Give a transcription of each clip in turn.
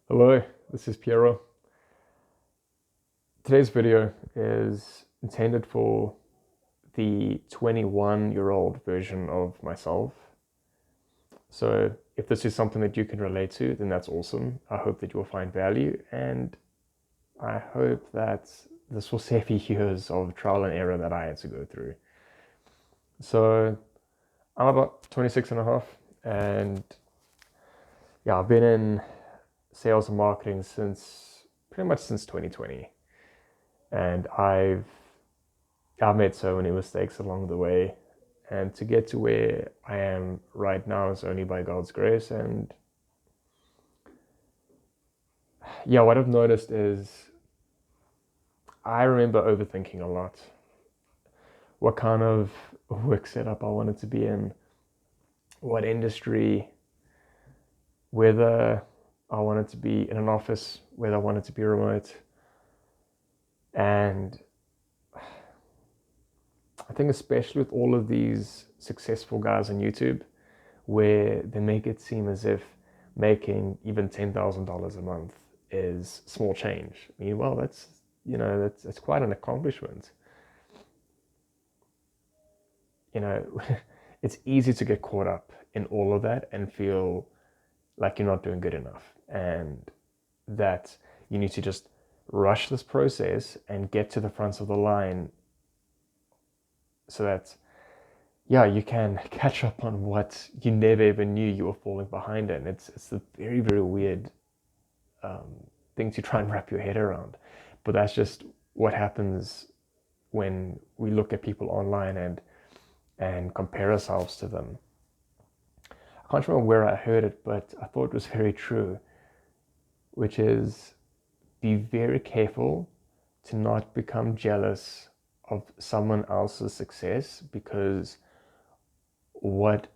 Hello, this is Piero. Today's video is intended for the 21-year-old version of myself. So if this is something that you can relate to, then that's awesome. I hope that you'll find value, and I hope that this will save you years of trial and error that I had to go through. So I'm about 26 and a half, and yeah, I've been in sales and marketing since pretty much since 2020. And I've made so many mistakes along the way, and to get to where I am right now is only by God's grace. And yeah, what I've noticed is I remember overthinking a lot. What kind of work setup I wanted to be in, what industry, whether I wanted to be in an office, whether I wanted to be remote. And I think especially with all of these successful guys on YouTube, where they make it seem as if making even $10,000 a month is small change. I mean, well, that's quite an accomplishment. You know, it's easy to get caught up in all of that and feel like you're not doing good enough, and that you need to just rush this process and get to the front of the line so that yeah, you can catch up on what you never even knew you were falling behind in. It's a very, very weird thing to try and wrap your head around. But that's just what happens when we look at people online and compare ourselves to them. I can't remember where I heard it, but I thought it was very true, which is be very careful to not become jealous of someone else's success, because what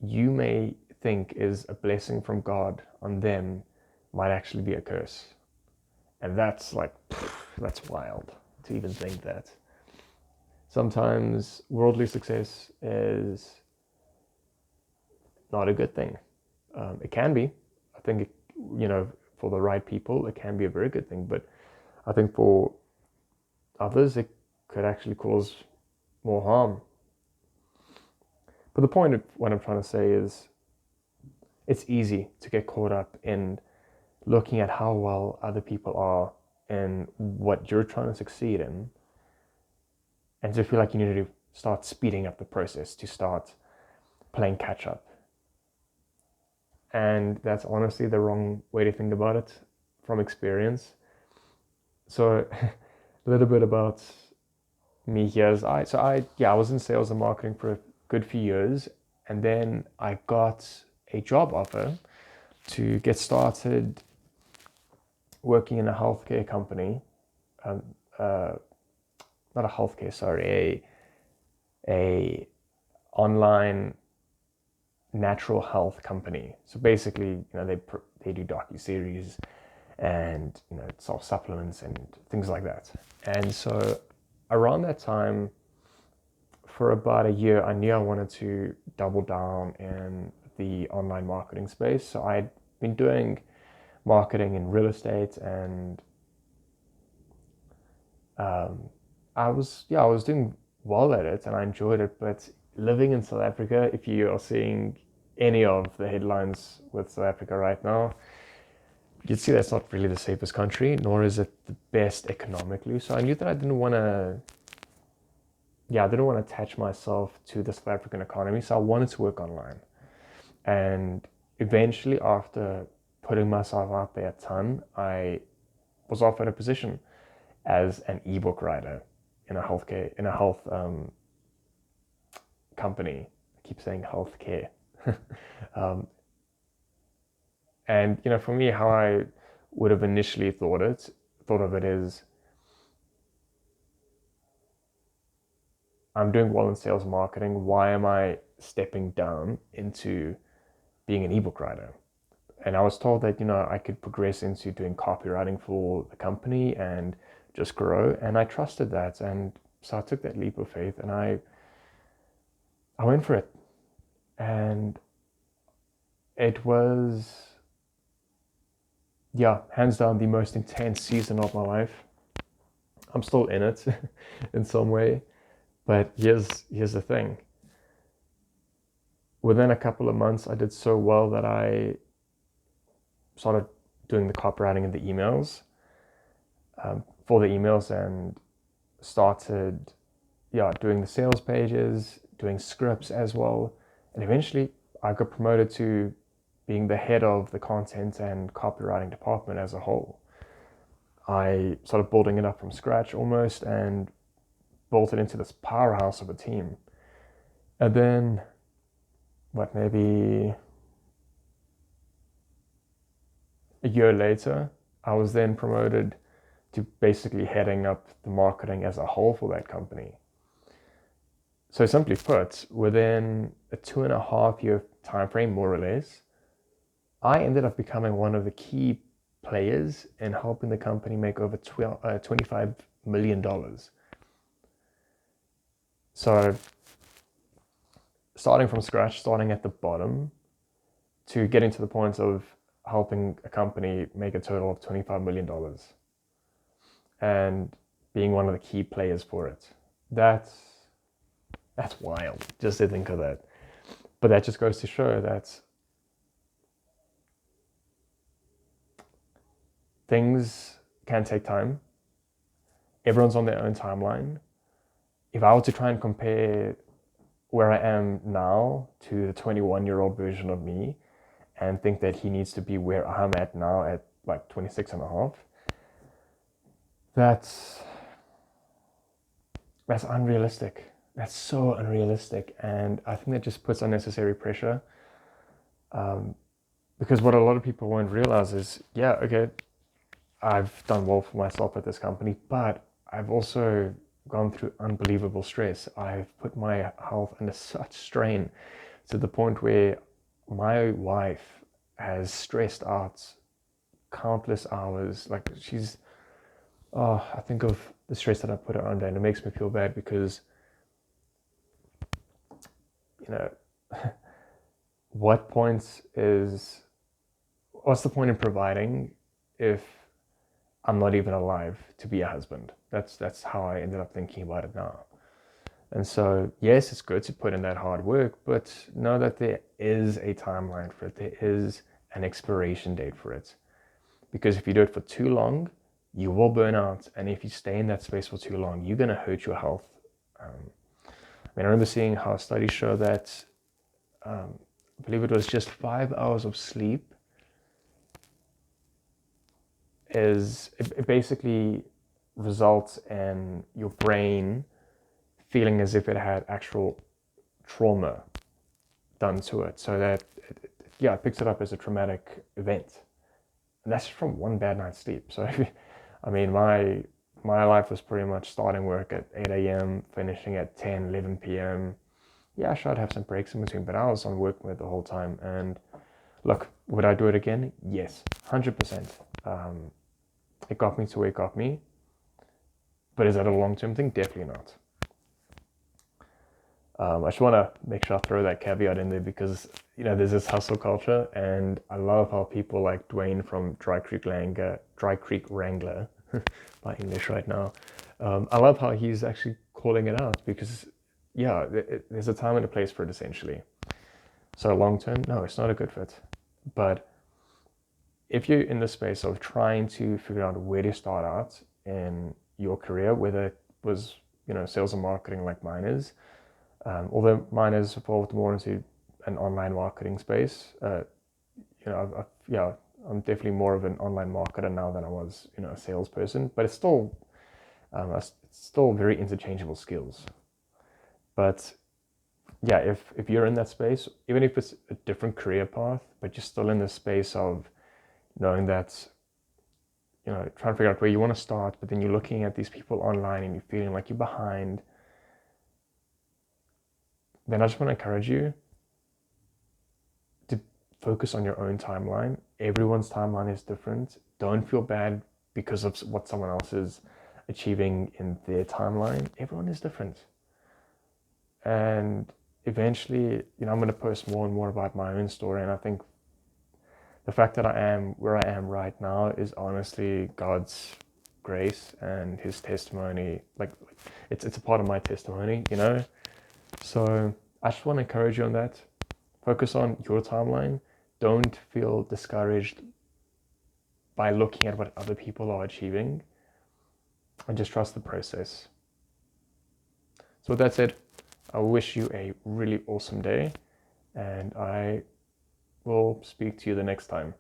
you may think is a blessing from God on them might actually be a curse. And that's like, that's wild to even think that. Sometimes worldly success is not a good thing. It can be. I think, for the right people, it can be a very good thing. But I think for others, it could actually cause more harm. But the point of what I'm trying to say is it's easy to get caught up in looking at how well other people are and what you're trying to succeed in, and to feel like you need to start speeding up the process, to start playing catch up. And that's honestly the wrong way to think about it from experience. So a little bit about me here is I was in sales and marketing for a good few years, and then I got a job offer to get started working in a healthcare company. um, uh, Not a healthcare, sorry, a online natural health company. So basically, they do docu-series and sell supplements and things like that. And so around that time, for about a year, I knew I wanted to double down in the online marketing space. So I'd been doing marketing in real estate, and I was doing well at it and I enjoyed it. But living in South Africa, if you are seeing any of the headlines with South Africa right now, you'd see that's not really the safest country, nor is it the best economically. So I knew that I didn't want to attach myself to the South African economy. So I wanted to work online. And eventually, after putting myself out there a ton, I was offered a position as an ebook writer in a health company. I keep saying healthcare. um, and for me, how I would have initially thought of it is, I'm doing well in sales and marketing. Why am I stepping down into being an ebook writer? And I was told that I could progress into doing copywriting for the company and just grow. And I trusted that, and so I took that leap of faith and I went for it. And it was yeah, hands down the most intense season of my life. I'm still in it in some way, but here's the thing. Within a couple of months, I did so well that I started doing the copywriting and the emails for the emails, and started, yeah, doing the sales pages, doing scripts as well. And eventually I got promoted to being the head of the content and copywriting department as a whole. I started building it up from scratch almost and built it into this powerhouse of a team. And then, maybe a year later, I was then promoted to basically heading up the marketing as a whole for that company. So simply put, within a 2.5 year time frame, more or less, I ended up becoming one of the key players in helping the company make over $25 million. So starting from scratch, starting at the bottom, to getting to the point of helping a company make a total of $25 million and being one of the key players for it. That's wild, just to think of that. But that just goes to show that things can take time. Everyone's on their own timeline. If I were to try and compare where I am now to the 21-year-old version of me and think that he needs to be where I'm at now at like 26 and a half, that's unrealistic. That's so unrealistic. And I think that just puts unnecessary pressure. Because what a lot of people won't realize is, yeah, okay, I've done well for myself at this company, but I've also gone through unbelievable stress. I've put my health under such strain to the point where my wife has stressed out countless hours. Like I think of the stress that I put her under, and it makes me feel bad because, you know, what's the point in providing if I'm not even alive to be a husband? That's how I ended up thinking about it now. And so, yes, it's good to put in that hard work, but know that there is a timeline for it. There is an expiration date for it. Because if you do it for too long, you will burn out. And if you stay in that space for too long, you're going to hurt your health. I remember seeing how studies show that, I believe it was just 5 hours of sleep it basically results in your brain feeling as if it had actual trauma done to it. So that, it picks it up as a traumatic event. And that's from one bad night's sleep. So, I mean, my life was pretty much starting work at 8 a.m., finishing at 10, 11 p.m. Yeah, sure, I'd have some breaks in between, but I was on work mode the whole time. And look, would I do it again? Yes, 100%. It got me to where it got me. But is that a long-term thing? Definitely not. I just want to make sure I throw that caveat in there because, there's this hustle culture, and I love how people like Dwayne from Dry Creek Wrangler, my English right now, I love how he's actually calling it out because, yeah, there's a time and a place for it essentially. So long term, no, it's not a good fit. But if you're in the space of trying to figure out where to start out in your career, whether it was, sales and marketing like mine is, although mine has evolved more into an online marketing space, I'm definitely more of an online marketer now than I was, a salesperson, but it's still very interchangeable skills. But yeah, if you're in that space, even if it's a different career path, but you're still in the space of knowing that, trying to figure out where you want to start, but then you're looking at these people online and you're feeling like you're behind, then I just want to encourage you to focus on your own timeline. Everyone's timeline is different. Don't feel bad because of what someone else is achieving in their timeline. Everyone is different. And eventually, I'm going to post more and more about my own story. And I think the fact that I am where I am right now is honestly God's grace and his testimony. Like it's a part of my testimony, you know? So I just want to encourage you on that. Focus on your timeline. Don't feel discouraged by looking at what other people are achieving, and just trust the process. So with that said, I wish you a really awesome day, and I will speak to you the next time.